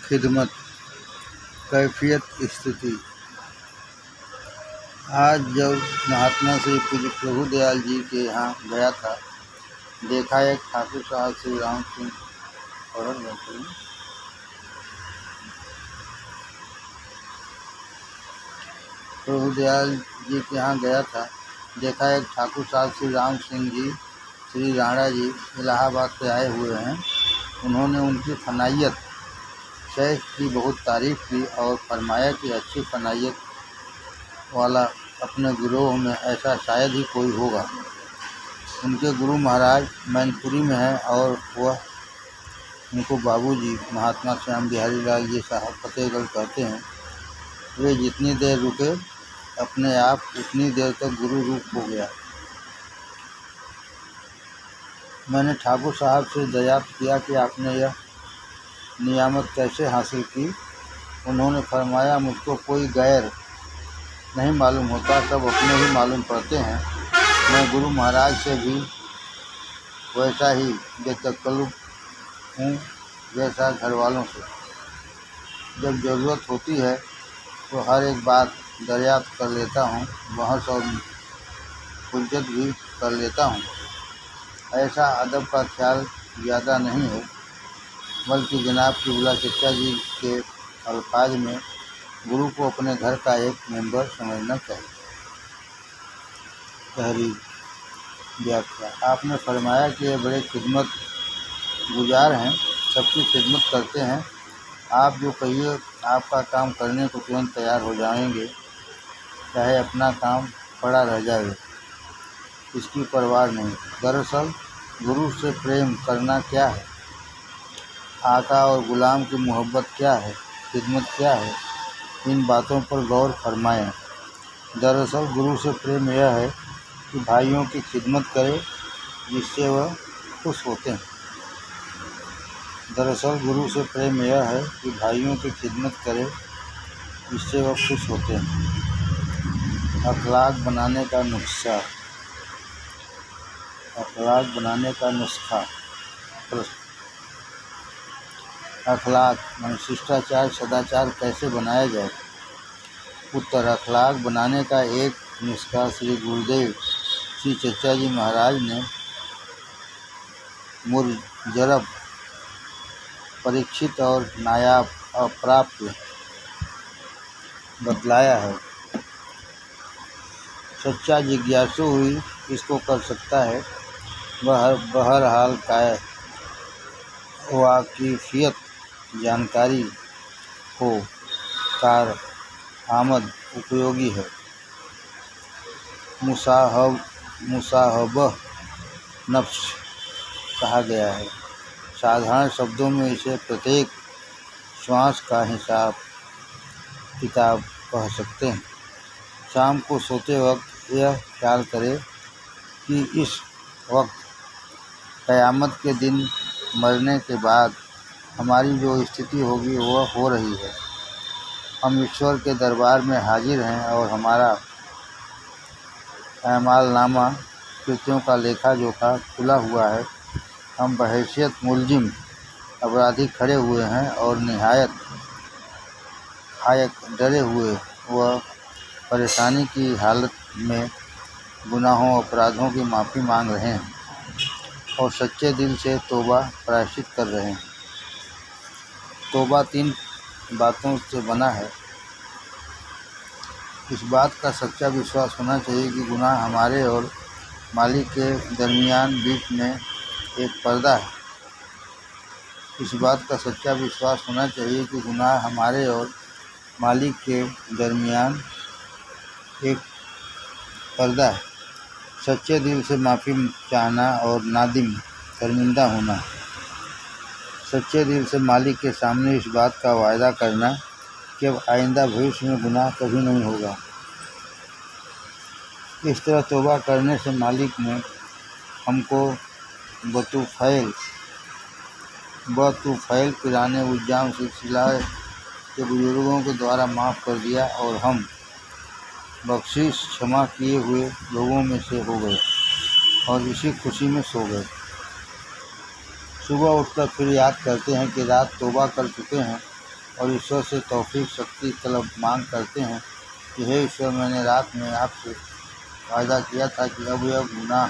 खिदमत कैफियत स्थिति। आज जब महात्मा श्री पूज्य प्रभु दयाल जी के यहाँ गया था, देखा एक ठाकुर साहब श्री राम सिंह प्रभु दयाल जी के यहाँ गया था, देखा एक ठाकुर साहब श्री राम सिंह जी श्री राणा जी इलाहाबाद से आए हुए हैं। उन्होंने उनकी फनाइयत शेख की बहुत तारीफ़ की और फरमाया कि अच्छी फनाइयत वाला अपने गुरुओं में ऐसा शायद ही कोई होगा। उनके गुरु महाराज मैनपुरी में हैं और वह उनको बाबूजी महात्मा श्याम बिहारी लाल जी साहब फतेहगढ़ कहते हैं। वे जितनी देर रुके अपने आप उतनी देर तक गुरु रूप हो गया। मैंने ठाकुर साहब से दरियाफ्त किया कि आपने यह नियामत कैसे हासिल की। उन्होंने फरमाया, मुझको कोई गैर नहीं मालूम होता, सब अपने ही मालूम पड़ते हैं। मैं गुरु महाराज से भी वैसा ही बेतकल्लुफ़ हूँ जैसा घर वालों से। जब ज़रूरत होती है तो हर एक बात दरियाफ्त कर लेता हूँ, बहस और हुज्जत भी कर लेता हूँ। ऐसा अदब का ख्याल ज़्यादा नहीं है, बल्कि जनाब किबला चचा जी के अल्फाज में गुरु को अपने घर का एक मेंबर समझना चाहिए। तहरीर व्याख्या। आपने फरमाया कि ये बड़े खिदमत गुजार हैं, सबकी खिदमत करते हैं। आप जो कहिए आपका काम करने को तुरंत तैयार हो जाएंगे, चाहे अपना काम पड़ा रह जाए, इसकी परवाह नहीं। दरअसल गुरु से प्रेम करना क्या है, आका और गुलाम की मोहब्बत क्या है, खिदमत क्या है, इन बातों पर गौर फरमाएं। दरअसल गुरु से प्रेम यह है कि भाइयों की खिदमत करे जिससे वह खुश होते हैं। दरअसल गुरु से प्रेम यह है कि भाइयों की खिदमत करे जिससे वह खुश होते हैं। अखलाक बनाने का नुस्खा। अखलाक बनाने का नुस्खा। अखलाक माने शिष्टाचार सदाचार कैसे बनाया जाए। उत्तर। अखलाक बनाने का एक नुस्खा श्री गुरुदेव श्री चचा जी महाराज ने मुजरब, परीक्षित और नायाब अप्राप्त बतलाया है। सच्चा जिज्ञासु हुई इसको कर सकता है। बहरहाल वाकिफियत जानकारी हो कार आमद उपयोगी है। मुसाहबह नफ्स कहा गया है। साधारण शब्दों में इसे प्रत्येक श्वास का हिसाब किताब कह सकते हैं। शाम को सोते वक्त यह ख्याल करें कि इस वक्त क़यामत के दिन मरने के बाद हमारी जो स्थिति होगी वह हो रही है। हम ईश्वर के दरबार में हाजिर हैं और हमारा अमालनामा कृत्यों का लेखा जोखा खुला हुआ है। हम बहैसियत मुलजिम अपराधी खड़े हुए हैं और निहायत खायक डरे हुए व परेशानी की हालत में गुनाहों अपराधों की माफ़ी मांग रहे हैं और सच्चे दिल से तौबा प्रायश्चित कर रहे हैं। तौबा 3 बातों से बना है। इस बात का सच्चा विश्वास होना चाहिए कि गुनाह हमारे और मालिक के दरमियान बीच में एक पर्दा है। इस बात का सच्चा विश्वास होना चाहिए कि गुनाह हमारे और मालिक के दरमियान एक पर्दा है। सच्चे दिल से माफ़ी चाहना और नादिम शर्मिंदा होना। सच्चे दिल से मालिक के सामने इस बात का वायदा करना कि अब आइंदा भविष्य में गुनाह कभी नहीं होगा। इस तरह तौबा करने से मालिक ने हमको बतूफ़ैल पिराने उज्जाम सिलसिला के बुजुर्गों के द्वारा माफ़ कर दिया और हम बख्शिश क्षमा किए हुए लोगों में से हो गए और इसी खुशी में सो गए। सुबह उठकर फिर याद करते हैं कि रात तौबा कर चुके हैं और ईश्वर से तौफीक शक्ति तलब मांग करते हैं कि हे ईश्वर, मैंने रात में आपसे वायदा किया था कि अब यह गुनाह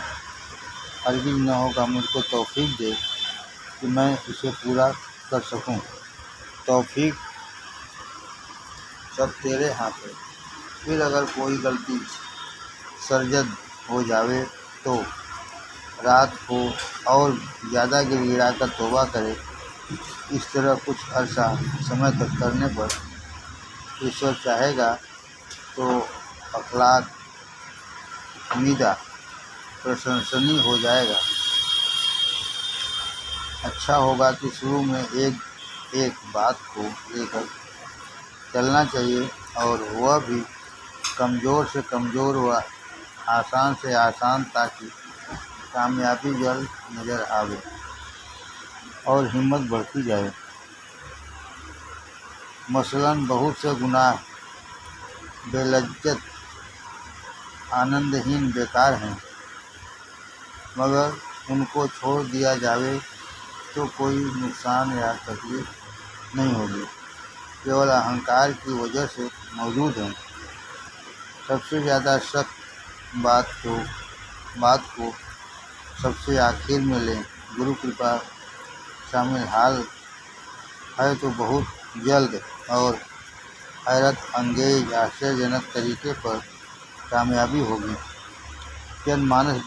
हरगिज़ न होगा, मुझको तौफीक दे कि मैं इसे पूरा कर सकूं। तौफीक सब तेरे हाथ है। फिर अगर कोई गलती सरजद हो जावे तो रात को और ज़्यादा गिड़गिड़ा कर तौबा करे। इस तरह कुछ अरसा समय तक करने पर ईश्वर चाहेगा तो अखलाक हमीदा प्रशंसनीय हो जाएगा। अच्छा होगा कि शुरू में एक एक बात को लेकर चलना चाहिए, और वह भी कमज़ोर से कमज़ोर व आसान से आसान, ताकि कामयाबी जल्द नज़र आवे और हिम्मत बढ़ती जाए। मसलन बहुत से गुनाह बेलज्जत, आनंदहीन, बेकार हैं, मगर उनको छोड़ दिया जावे तो कोई नुकसान या तकलीफ नहीं होगी, केवल अहंकार की वजह से मौजूद हैं। सबसे ज़्यादा सख्त बात को सबसे आखिर में लें। गुरु कृपा शामिल हाल है तो बहुत जल्द और हैरत अंगेज आश्चर्यजनक तरीके पर कामयाबी होगी। जनमानस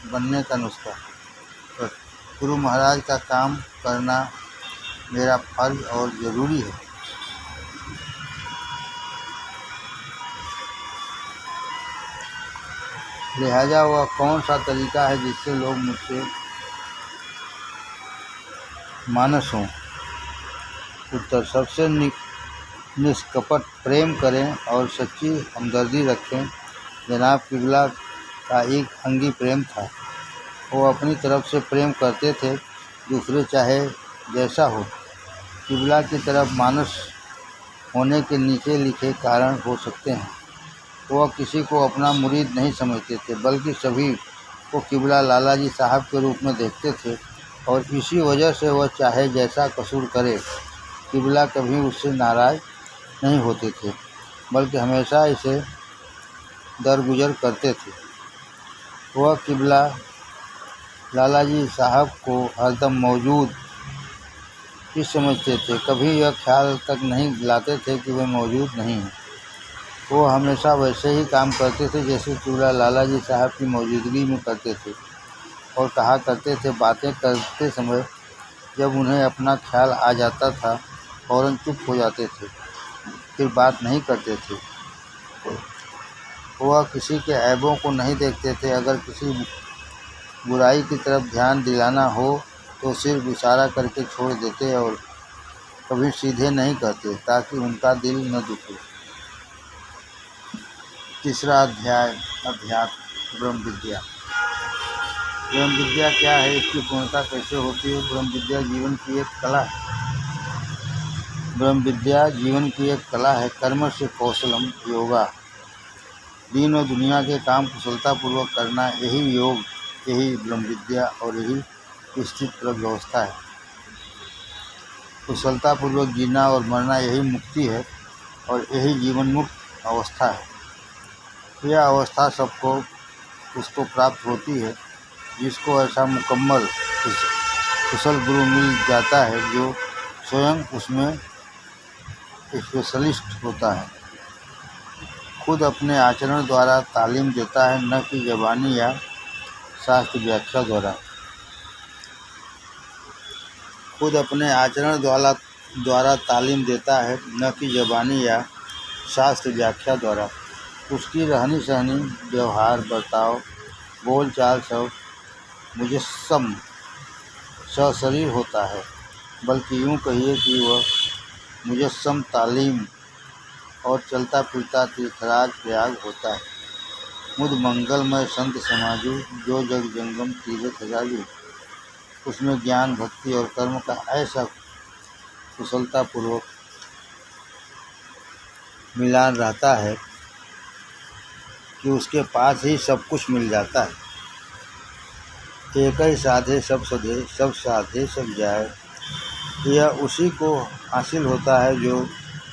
बनने का नुस्खा। गुरु महाराज का काम करना मेरा फर्ज और ज़रूरी है। लिहाजा वह कौन सा तरीका है जिससे लोग मुझसे मानस हों? उत्तर, सबसे निष्कपट प्रेम करें और सच्ची हमदर्दी रखें। जनाब किबला का एक अंगी प्रेम था। वो अपनी तरफ से प्रेम करते थे, दूसरे चाहे जैसा हो। किबला की तरफ मानस होने के नीचे लिखे कारण हो सकते हैं। वह किसी को अपना मुरीद नहीं समझते थे, बल्कि सभी को किबला लाला जी साहब के रूप में देखते थे, और इसी वजह से वह चाहे जैसा कसूर करे, किबला कभी उससे नाराज़ नहीं होते थे, बल्कि हमेशा इसे दरगुजर करते थे। वह किबला लाला जी साहब को हरदम मौजूद ही समझते थे, कभी यह ख्याल तक नहीं लाते थे कि वे मौजूद नहीं हैं। वो हमेशा वैसे ही काम करते थे जैसे किबला लाला जी साहब की मौजूदगी में करते थे, और कहा करते थे। बातें करते समय जब उन्हें अपना ख्याल आ जाता था, फ़ौरन चुप हो जाते थे, फिर बात नहीं करते थे। वह किसी के ऐबों को नहीं देखते थे। अगर किसी बुराई की तरफ ध्यान दिलाना हो तो सिर्फ इशारा करके छोड़ देते, और कभी सीधे नहीं कहते, ताकि उनका दिल न दुखे। तीसरा अध्याय, अध्यात्म ब्रह्म विद्या। ब्रह्म विद्या क्या है, इसकी पूर्णता कैसे होती है? ब्रह्म विद्या जीवन की एक कला है। ब्रह्म विद्या जीवन की एक कला है। कर्म से कौशलम योगा। दीन और दुनिया के काम कुशलतापूर्वक करना, यही योग, यही ब्रह्म विद्या और यही स्थित व्यवस्था है। कुशलतापूर्वक जीना और मरना, यही मुक्ति है और यही जीवन मुक्त अवस्था है। यह अवस्था सबको उसको प्राप्त होती है जिसको ऐसा मुकम्मल कुशल गुरु मिल जाता है जो स्वयं उसमें स्पेशलिस्ट होता है। खुद अपने आचरण द्वारा तालीम देता है, न कि ज़बानी या शास्त्र व्याख्या द्वारा। खुद अपने आचरण द्वारा तालीम देता है, न कि ज़बानी या शास्त्र व्याख्या द्वारा। उसकी रहनी सहनी, व्यवहार, बर्ताव, बोल चाल सब मुजस्सम सशरीर होता है, बल्कि यूँ कहिए कि वह मुजस्सम तालीम और चलता फिरता तीर्थराज प्रयाग होता है। मुद मंगलमय संत समाजू, जो जग जंगम तीर्थ जाजू। उसमें ज्ञान, भक्ति और कर्म का ऐसा कुशलतापूर्वक मिलान रहता है कि उसके पास ही सब कुछ मिल जाता है। एक ही साधे सब सधे, सब साधे सब जाए। यह उसी को हासिल होता है जो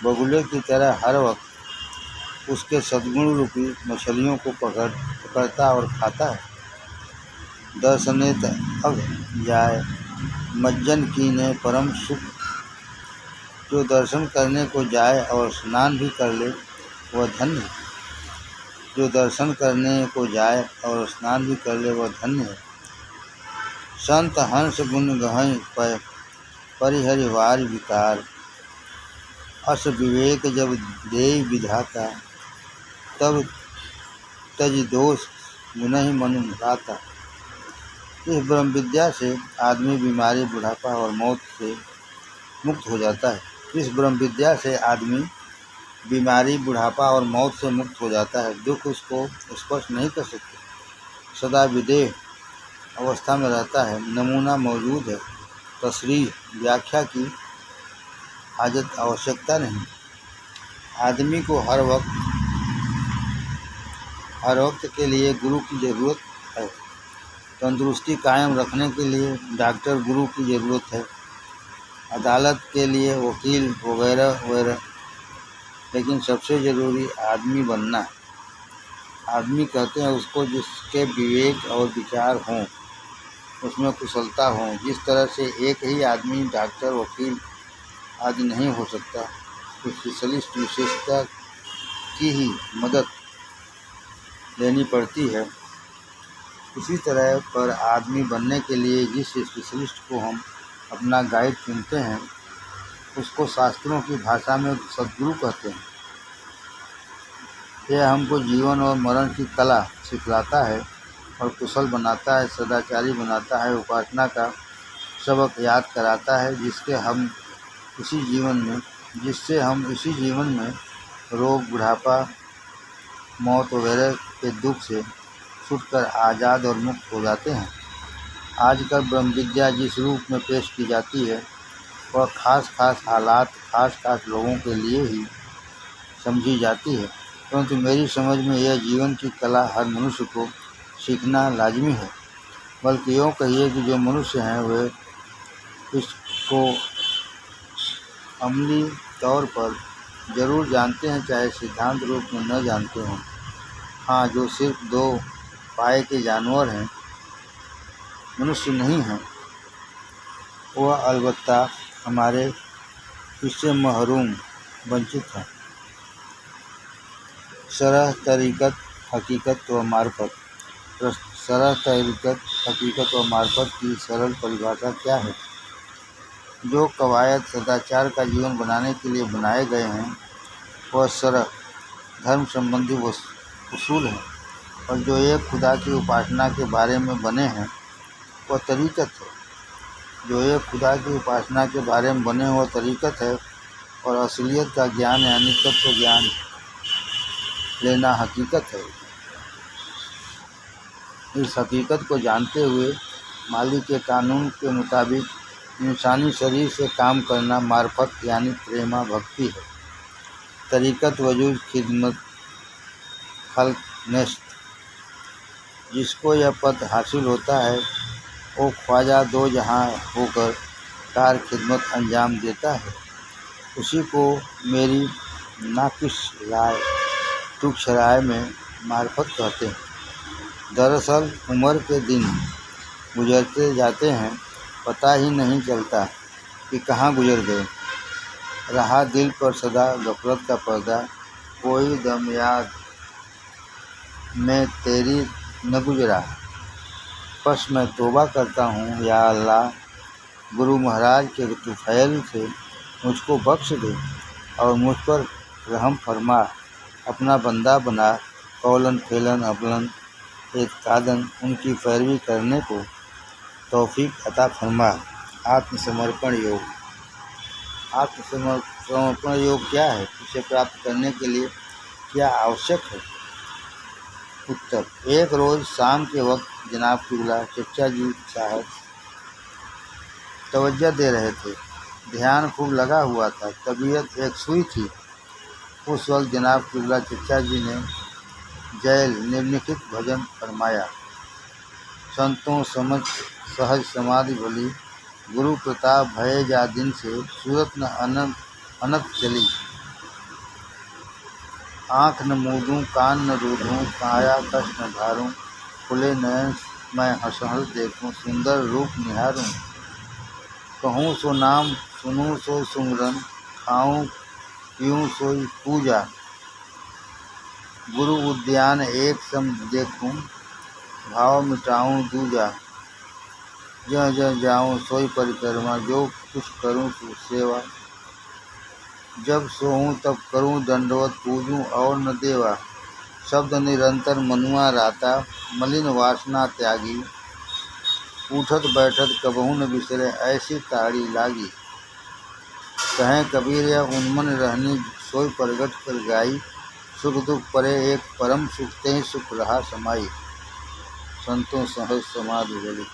बगुले की तरह हर वक्त उसके सद्गुण रूपी मछलियों को पकड़ता और खाता है। दर्शनेत अग जाय मज्जन कीने परम सुख। जो दर्शन करने को जाए और स्नान भी कर ले वह धन्य है। जो दर्शन करने को जाए और स्नान भी कर ले वह धन्य है। संत हंस गुण गहई परिहरिवार विकार। अस विवेक जब देई विधाता तब तज दोष गुनहि मनु लाता। इस ब्रह्म विद्या से आदमी बीमारी बुढ़ापा और मौत से मुक्त हो जाता है। इस ब्रह्म विद्या से आदमी बीमारी बुढ़ापा और मौत से मुक्त हो जाता है। दुख उसको स्पर्श नहीं कर सकते। सदा विदेह अवस्था में रहता है। नमूना मौजूद है। तशरीह व्याख्या की हाजत आवश्यकता नहीं। आदमी को हर वक्त के लिए गुरु की ज़रूरत है। तंदुरुस्ती कायम रखने के लिए डॉक्टर गुरु की ज़रूरत है। अदालत के लिए वकील वगैरह वगैरह। लेकिन सबसे ज़रूरी आदमी बनना है। आदमी कहते हैं उसको जिसके विवेक और विचार हों, उसमें कुशलता हो। जिस तरह से एक ही आदमी डॉक्टर वकील आदि नहीं हो सकता, तो स्पेशलिस्ट विशेषता की ही मदद लेनी पड़ती है। इसी तरह पर आदमी बनने के लिए जिस स्पेशलिस्ट को हम अपना गाइड चुनते हैं उसको शास्त्रों की भाषा में सद्गुरु कहते हैं। यह हमको जीवन और मरण की कला सिखलाता है और कुशल बनाता है, सदाचारी बनाता है, उपासना का सबक याद कराता है, जिससे हम इसी जीवन में रोग बुढ़ापा मौत वगैरह के दुख से छूटकर आज़ाद और मुक्त हो जाते हैं। आजकल ब्रह्म विद्या जिस रूप में पेश की जाती है वह खास हालात खास लोगों के लिए ही समझी जाती है, परंतु मेरी समझ में यह जीवन की कला हर मनुष्य को सीखना लाजमी है। बल्कि यूँ कहिए कि जो मनुष्य हैं वे इसको अमली तौर पर ज़रूर जानते हैं, चाहे सिद्धांत रूप में न जानते हों। हाँ, जो सिर्फ दो पाए के जानवर हैं, मनुष्य नहीं हैं, वह अलबत्ता हमारे इससे महरूम वंचित हैं। सरह तरीक़त हकीकत व मार्फत। सरह तरीक़त हकीकत व मार्फत की सरल परिभाषा क्या है? जो कवायद सदाचार का जीवन बनाने के लिए बनाए गए हैं वह सरह धर्म संबंधी उसूल हैं, और जो एक खुदा की उपासना के बारे में बने हैं वह तरीक़त है। जो एक खुदा की उपासना के बारे में बने वह तरीक़त है, और असलियत का ज्ञान यानी तत्व ज्ञान लेना हकीकत है। इस हकीकत को जानते हुए मालिक के कानून के मुताबिक इंसानी शरीर से काम करना मार्फत यानी प्रेमा भक्ति है। तरीक़त वजूद खिदमत खल्क नेस्त। जिसको यह पद हासिल होता है वो ख्वाजा दो जहाँ होकर कार खिदमत अंजाम देता है। उसी को मेरी नाकिस राय तुक्ष राय में मार्फत कहते हैं। दरअसल उम्र के दिन गुजरते जाते हैं, पता ही नहीं चलता कि कहाँ गुजर गए। रहा दिल पर सदा गफलत का पर्दा, कोई दम याद में तेरी न गुजरा। बस मैं तौबा करता हूँ, या अल्लाह गुरु महाराज के तुफैल से मुझको बख्श दे और मुझ पर रहम फरमा। अपना बंदा बना, कौलन फेलन अबलन एतकादन उनकी पैरवी करने को तौफीक अता फरमा। आत्मसमर्पण योग। आत्मसमर्पण योग क्या है? इसे प्राप्त करने के लिए क्या आवश्यक है? उत्तर: एक रोज़ शाम के वक्त जनाब किबला चचा जी साहब तवज्जो दे रहे थे। ध्यान खूब लगा हुआ था। तबीयत एक सुई थी। उस वक्त जनाब किबला चचा जी ने जैल निम्नलिखित भजन फरमाया। संतों समझ सहज समाधि भली, गुरु प्रताप भय जा दिन से सूरत न अनत चली। आँख न मूंदूं कान न रूधूं काया कष्ट न धारूं, खुले नयन मैं हंस देखूं सुंदर रूप निहारूं। कहूँ सो नाम सुनूं सो सुमरन, खाऊं पीऊं सोई पूजा। गुरु उद्यान एक सम देखूं, भाव मिटाऊं दूजा। जहाँ जहाँ जाऊं सोई परिक्रमा, जो कुछ करूं सो सेवा। जब सोऊं तब करूं दंडवत, पूजूं और न देवा। शब्द निरंतर मनुआ राता, मलिन वासना त्यागी। उठत बैठत कबहू न बिसरे, ऐसी ताड़ी लागी। कहें कबीर या उन्मन रहनी, सोई प्रगट कर गाई। सुख दुख परे एक परम सुख, तें सुख रहा समाई। संतों सहज समाधि गली।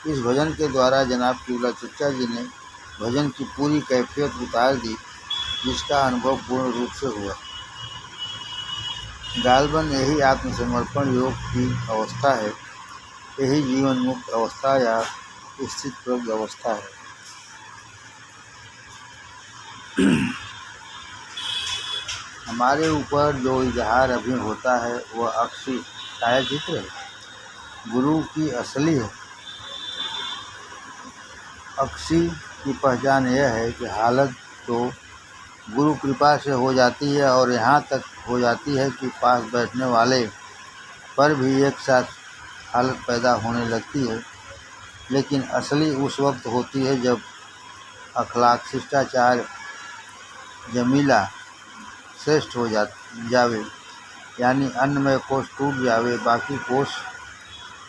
इस भजन के द्वारा जनाब क़िबला चचा जी ने भजन की पूरी कैफियत उतार दी, जिसका अनुभव पूर्ण रूप से हुआ। गालबन यही आत्मसमर्पण योग की अवस्था है, यही जीवन मुक्त अवस्था या स्थित प्रज्ञ अवस्था है। हमारे ऊपर जो इजहार अभी होता है वह अक्षी छायाचित्र है, गुरु की असली है। अक्षी की पहचान यह है कि हालत तो गुरु कृपा से हो जाती है और यहाँ तक हो जाती है कि पास बैठने वाले पर भी एक साथ हालत पैदा होने लगती है। लेकिन असली उस वक्त होती है जब अखलाक शिष्टाचार जमीला श्रेष्ठ हो जावे, यानी अन्नमय कोष टूट जावे, बाकी कोष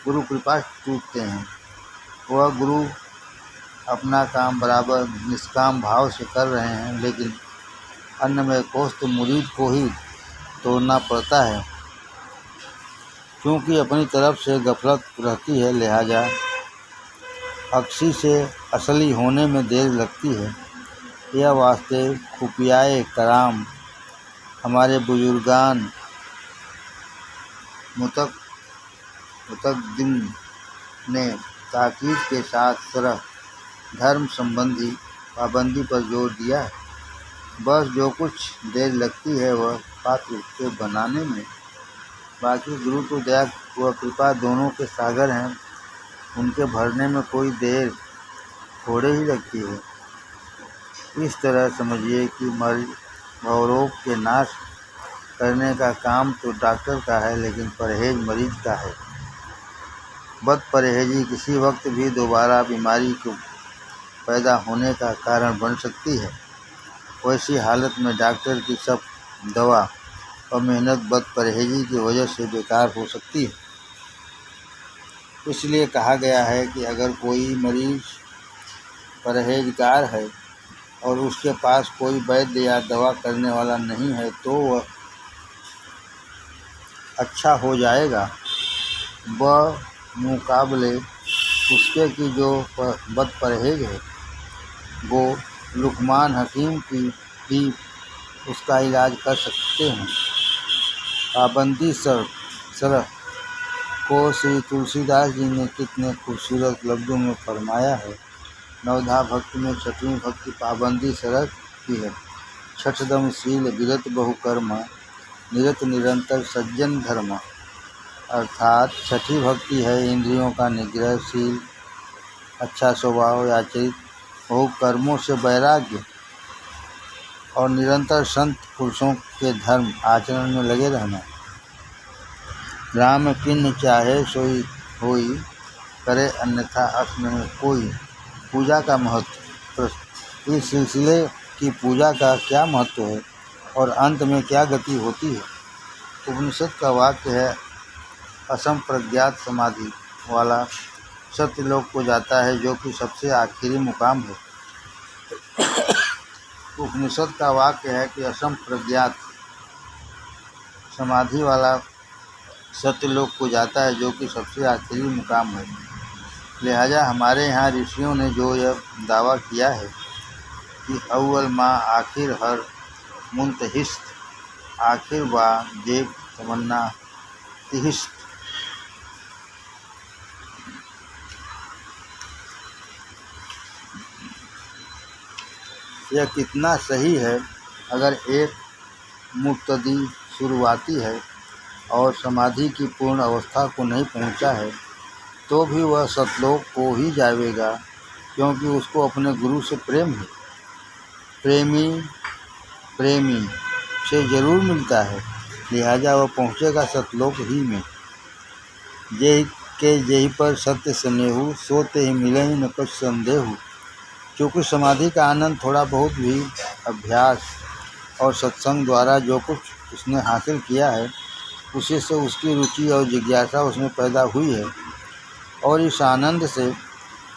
गुरु कृपा टूटते हैं। वह गुरु अपना काम बराबर निष्काम भाव से कर रहे हैं, लेकिन अन्नमय कोष तो मुरीद को ही तोड़ना पड़ता है। क्योंकि अपनी तरफ से गफलत रहती है, लिहाजा अक्सी से असली होने में देर लगती है। यह वास्ते खुफियाए कराम हमारे बुजुर्गान मुतक़द्दिम ने ताकीद के साथ सरह धर्म संबंधी पाबंदी पर जोर दिया है। बस जो कुछ देर लगती है वह पात्र के बनाने में, बाकी गुरु तो दया व कृपा दोनों के सागर हैं, उनके भरने में कोई देर थोड़े ही लगती है। इस तरह समझिए कि मर्ज भवरोग के नाश करने का काम तो डॉक्टर का है, लेकिन परहेज मरीज का है। बद परहेजी किसी वक्त भी दोबारा बीमारी को पैदा होने का कारण बन सकती है। वैसी हालत में डॉक्टर की सब दवा और मेहनत बद परहेजी की वजह से बेकार हो सकती है। इसलिए कहा गया है कि अगर कोई मरीज परहेजगार है और उसके पास कोई वैद्य या दवा करने वाला नहीं है तो वह अच्छा हो जाएगा, बमुकाबले उसके कि जो बद परहेज है। वो लुकमान हकीम की भी उसका इलाज कर सकते हैं। पाबंदी सरह को श्री तुलसीदास जी ने कितने खूबसूरत लफ्ज़ों में फरमाया है। नवधा भक्ति में छठवीं भक्ति पाबंदी सरह की है। छठदम शील विरत बहुकर्म, निरत निरंतर सज्जन धर्म। अर्थात छठी भक्ति है इंद्रियों का निग्रह, शील, अच्छा स्वभाव या चरित्र, बहु कर्मों से वैराग्य और निरंतर संत पुरुषों के धर्म आचरण में लगे रहना। राम किन्न चाहे सोई होई, करे अन्यथा अस में कोई। पूजा का महत्व। इस सिलसिले की पूजा का क्या महत्व है और अंत में क्या गति होती है। उपनिषद का वाक्य है, असंप्रज्ञात समाधि वाला सत्यलोक को जाता है, जो कि सबसे आखिरी मुकाम है। उपनिषद का वाक्य है कि असंप्रज्ञात समाधि वाला सत्यलोक को जाता है, जो कि सबसे आखिरी मुकाम है। लिहाजा हमारे यहाँ ऋषियों ने जो यह दावा किया है कि अव्वल माँ आखिर हर मुंतहिस्त, आखिर बा जेब तमन्ना तिहिस्त। यह कितना सही है। अगर एक मुक्तदी शुरुआती है और समाधि की पूर्ण अवस्था को नहीं पहुंचा है तो भी वह सतलोक को ही जाएगा, क्योंकि उसको अपने गुरु से प्रेम है। प्रेमी प्रेमी से जरूर मिलता है, लिहाजा वह पहुँचेगा सतलोक ही में। जेहि पर सत्य स्नेहु, सोते ही मिले ही न कुछ संदेहु। क्योंकि समाधि का आनंद थोड़ा बहुत भी अभ्यास और सत्संग द्वारा जो कुछ उसने हासिल किया है, उसी से उसकी रुचि और जिज्ञासा उसमें पैदा हुई है, और इस आनंद से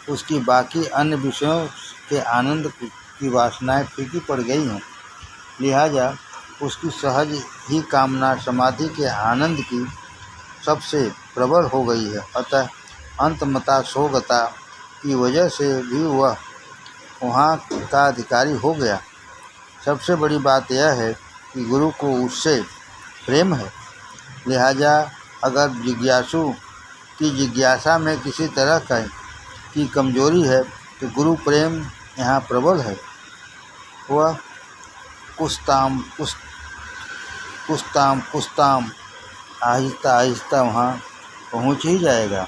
उसकी बाकी अन्य विषयों के आनंद की वासनाएं फीकी पड़ गई हैं। लिहाजा उसकी सहज ही कामना समाधि के आनंद की सबसे प्रबल हो गई है। अतः अंतमता सोगता की वजह से भी वह वहाँ का अधिकारी हो गया। सबसे बड़ी बात यह है कि गुरु को उससे प्रेम है। लिहाजा अगर जिज्ञासु की जिज्ञासा में किसी तरह की कमजोरी है तो गुरु प्रेम यहाँ प्रबल है। वह कुस्ताम आहिस्ता आहिस्ता वहाँ पहुँच ही जाएगा।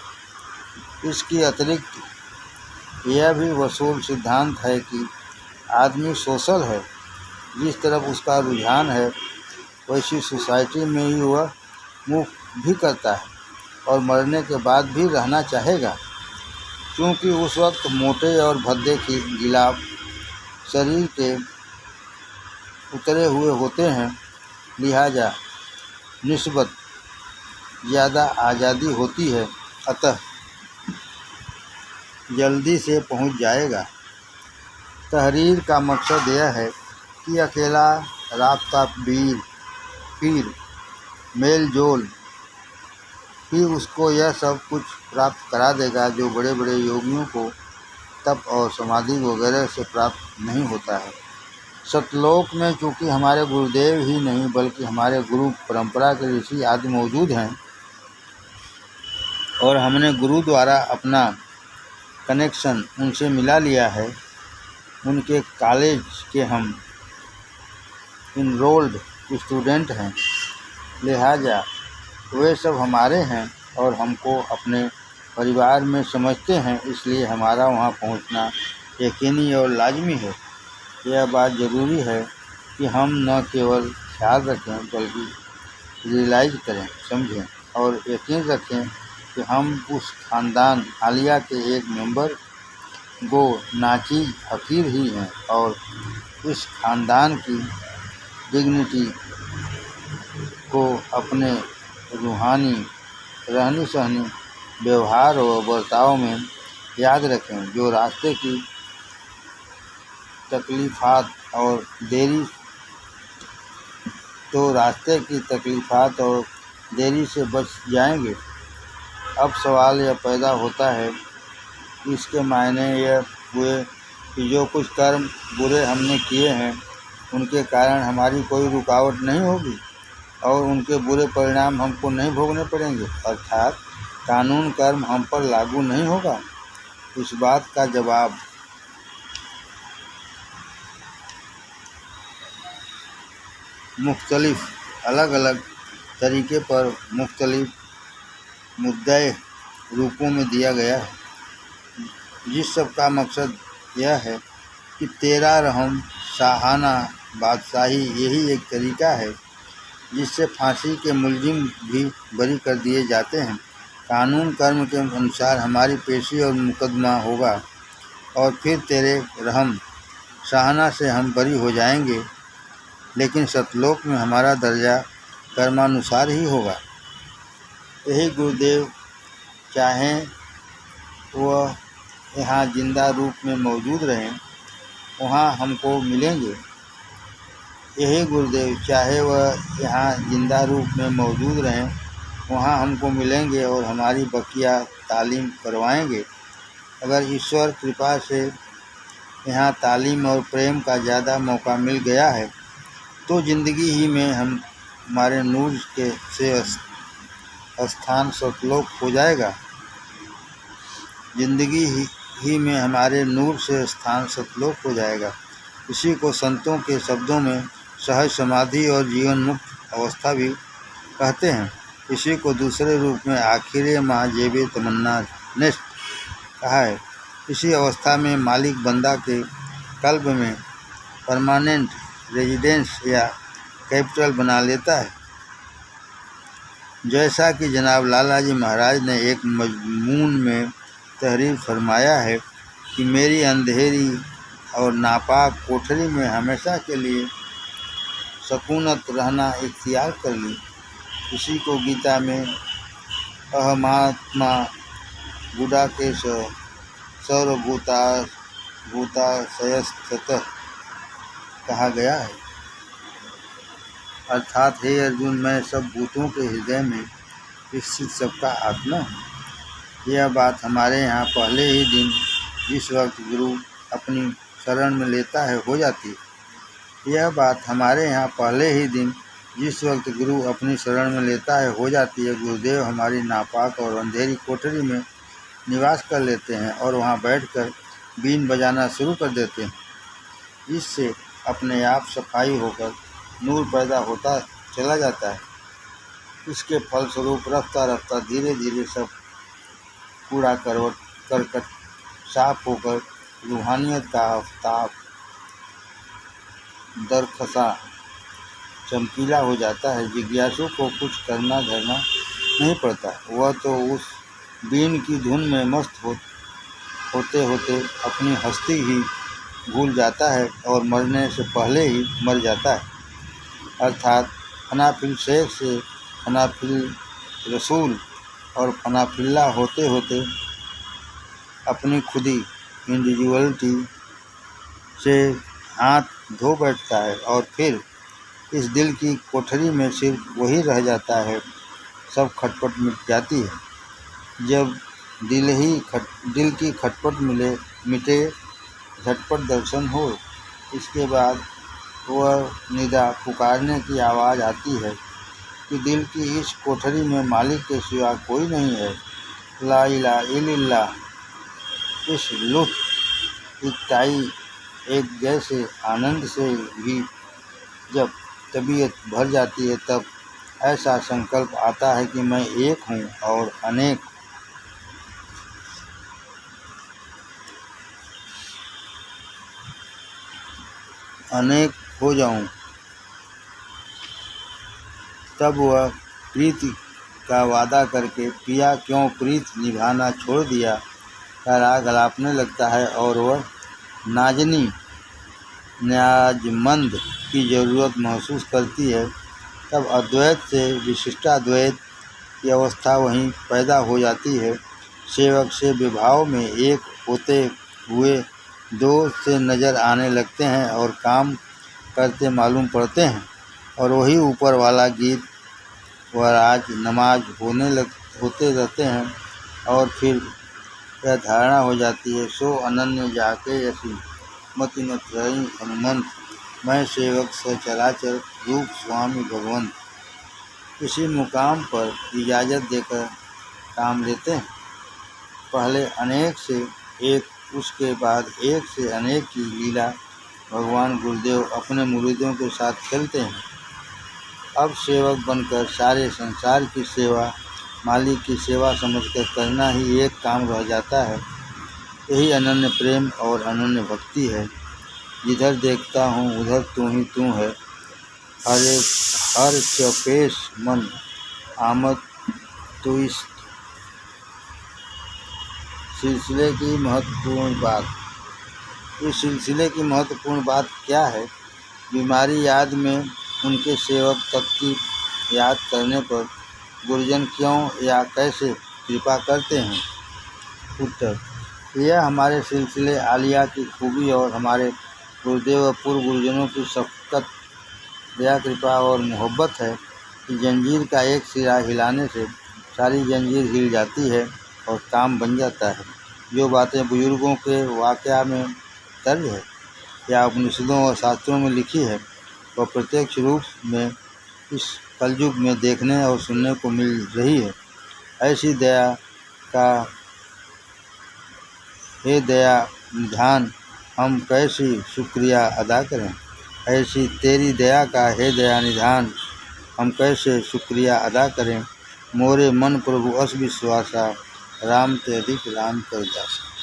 इसके अतिरिक्त यह भी वसूल सिद्धांत है कि आदमी सोशल है। जिस तरफ उसका रुझान है वैसी सोसाइटी में ही वह मूव भी करता है और मरने के बाद भी रहना चाहेगा। क्योंकि उस वक्त मोटे और भद्दे की गिलाफ शरीर के उतरे हुए होते हैं, लिहाजा निस्बत ज़्यादा आज़ादी होती है, अतः जल्दी से पहुंच जाएगा। तहरीर का मकसद यह है कि अकेला राब्ता पीर मेल जोल ही उसको यह सब कुछ प्राप्त करा देगा जो बड़े बड़े योगियों को तप और समाधि वगैरह से प्राप्त नहीं होता है। सतलोक में चूँकि हमारे गुरुदेव ही नहीं बल्कि हमारे गुरु परंपरा के ऋषि आदि मौजूद हैं और हमने गुरु द्वारा अपना कनेक्शन उनसे मिला लिया है, उनके कॉलेज के हम इनरोल्ड स्टूडेंट हैं, लिहाजा वे सब हमारे हैं और हमको अपने परिवार में समझते हैं, इसलिए हमारा वहाँ पहुँचना यकीनी और लाजमी है। यह बात ज़रूरी है कि हम न केवल ख्याल रखें बल्कि रियलाइज करें, समझें और यकीन रखें कि हम उस ख़ानदान आलिया के एक मेंबर गो नाचीज़ फ़कीर ही हैं और इस ख़ानदान की डिग्निटी को अपने रूहानी रहनी सहनी व्यवहार और बर्ताव में याद रखें। जो रास्ते की तकलीफ़ात और देरी से बच जाएंगे। अब सवाल यह पैदा होता है कि इसके मायने यह हुए कि जो कुछ कर्म बुरे हमने किए हैं उनके कारण हमारी कोई रुकावट नहीं होगी और उनके बुरे परिणाम हमको नहीं भोगने पड़ेंगे, अर्थात कानून कर्म हम पर लागू नहीं होगा। इस बात का जवाब मुख्तलिफ अलग अलग तरीके पर मुख्तलिफ मुद्दे रूपों में दिया गया है। जिस सब का मकसद यह है कि तेरा रहम शाहाना बादशाही यही एक तरीका है जिससे फांसी के मुलजिम भी बरी कर दिए जाते हैं। कानून कर्म के अनुसार हमारी पेशी और मुकदमा होगा और फिर तेरे रहम शाहाना से हम बरी हो जाएंगे, लेकिन सतलोक में हमारा दर्जा कर्मानुसार ही होगा। यही गुरुदेव चाहें वह यहाँ जिंदा रूप में मौजूद रहें, वहाँ हमको मिलेंगे। यही गुरुदेव चाहे वह यहाँ जिंदा रूप में मौजूद रहें, वहाँ हमको मिलेंगे और हमारी बकिया तालीम करवाएंगे। अगर ईश्वर कृपा से यहाँ तालीम और प्रेम का ज़्यादा मौका मिल गया है तो ज़िंदगी ही में हमारे नूर के से स्थान सतलोक हो जाएगा। ज़िंदगी ही में हमारे नूर से स्थान सतलोक हो जाएगा। इसी को संतों के शब्दों में सहज समाधि और जीवन मुक्त अवस्था भी कहते हैं। इसी को दूसरे रूप में आखिर महाजेबे तमन्ना नेस्ट कहा है। इसी अवस्था में मालिक बंदा के कल्ब में परमानेंट रेजिडेंस या कैपिटल बना लेता है। जैसा कि जनाब लाला जी महाराज ने एक मजमून में तहरीर फरमाया है कि मेरी अंधेरी और नापाक कोठरी में हमेशा के लिए सकूनत रहना इख्तियार कर ली। इसी को गीता में अहमात्मा गुडाकेश सर्वभूताशयस्ततः कहा गया है। अर्थात हे अर्जुन, मैं सब भूतों के हृदय में स्थित सबका आत्मा हूँ। यह बात हमारे यहाँ पहले ही दिन जिस वक्त गुरु अपनी शरण में लेता है हो जाती है। यह बात हमारे यहाँ पहले ही दिन जिस वक्त गुरु अपनी शरण में लेता है हो जाती है। गुरुदेव हमारी नापाक और अंधेरी कोठरी में निवास कर लेते हैं और वहाँ बैठकर बीन बजाना शुरू कर देते हैं। इससे अपने आप सफाई होकर नूर पैदा होता चला जाता है। इसके फलस्वरूप रफ्ता रफ्ता धीरे धीरे सब कूड़ा करकट साफ होकर रूहानियत का आफताब दरखसा चमकीला हो जाता है। जिज्ञासु को कुछ करना धरना नहीं पड़ता। वह तो उस बीन की धुन में मस्त होते होते अपनी हस्ती ही भूल जाता है और मरने से पहले ही मर जाता है। अर्थात फनाफिल शेख से फनाफिल रसूल और फनाफिल्ला होते होते अपनी खुदी इंडिविजुअलिटी से हाथ धो बैठता है और फिर इस दिल की कोठरी में सिर्फ वही रह जाता है। सब खटपट मिट जाती है। जब दिल की खटपट मिटे, झटपट दर्शन हो। इसके बाद वह निदा पुकारने की आवाज़ आती है कि दिल की इस कोठरी में मालिक के सिवा कोई नहीं है। ला इलाहा इल्लल्लाह। इस लुत्फ़ इत्ताई एक जैसे आनंद से भी जब तबीयत भर जाती है तब ऐसा संकल्प आता है कि मैं एक हूँ और अनेक हो जाऊं। तब वह प्रीति का वादा करके पिया क्यों प्रीत निभाना छोड़ दिया का राग अलापने लगता है और वह नाजनी न्याजमंद की ज़रूरत महसूस करती है। तब अद्वैत से विशिष्टाद्वैत की अवस्था वहीं पैदा हो जाती है। सेवक से विभाव में एक होते हुए दो से नज़र आने लगते हैं और काम करते मालूम पड़ते हैं और वही ऊपर वाला गीत व राज नमाज होते रहते हैं और फिर यह धारणा हो जाती है सो अनन्य जाके यसी मति न त्रयी हनुमंत, मैं सेवक सचराचर रूप स्वामी भगवंत। इसी मुकाम पर इजाज़त देकर काम लेते हैं। पहले अनेक से एक, उसके बाद एक से अनेक की लीला भगवान गुरुदेव अपने मुरीदों के साथ खेलते हैं। अब सेवक बनकर सारे संसार की सेवा मालिक की सेवा समझकर करना ही एक काम रह जाता है। यही अनन्य प्रेम और अनन्य भक्ति है। जिधर देखता हूँ उधर तू ही तू है। हर चपेश मन आमद तो इस सिलसिले की महत्वपूर्ण बात। इस सिलसिले की महत्वपूर्ण बात क्या है? बीमारी याद में उनके सेवक तक की याद करने पर गुरुजन क्यों या कैसे कृपा करते हैं? उत्तर, यह हमारे सिलसिले आलिया की खूबी और हमारे गुरुदेव व पूर्व गुरुजनों की शफ़क़त, दया, कृपा और मोहब्बत है कि जंजीर का एक सिरा हिलाने से सारी जंजीर हिल जाती है और काम बन जाता है। जो बातें बुजुर्गों के वाक़या में दर्ज है या उपनिषदों और शास्त्रों में लिखी है वह प्रत्यक्ष रूप में इस कलयुग में देखने और सुनने को मिल रही है। ऐसी दया का हे दया निधान हम कैसे शुक्रिया अदा करें। ऐसी तेरी दया का हे दया निधान, हम कैसे शुक्रिया अदा करें। मोरे मन प्रभु अस विश्वासा, राम ते अधिक राम कर दासा।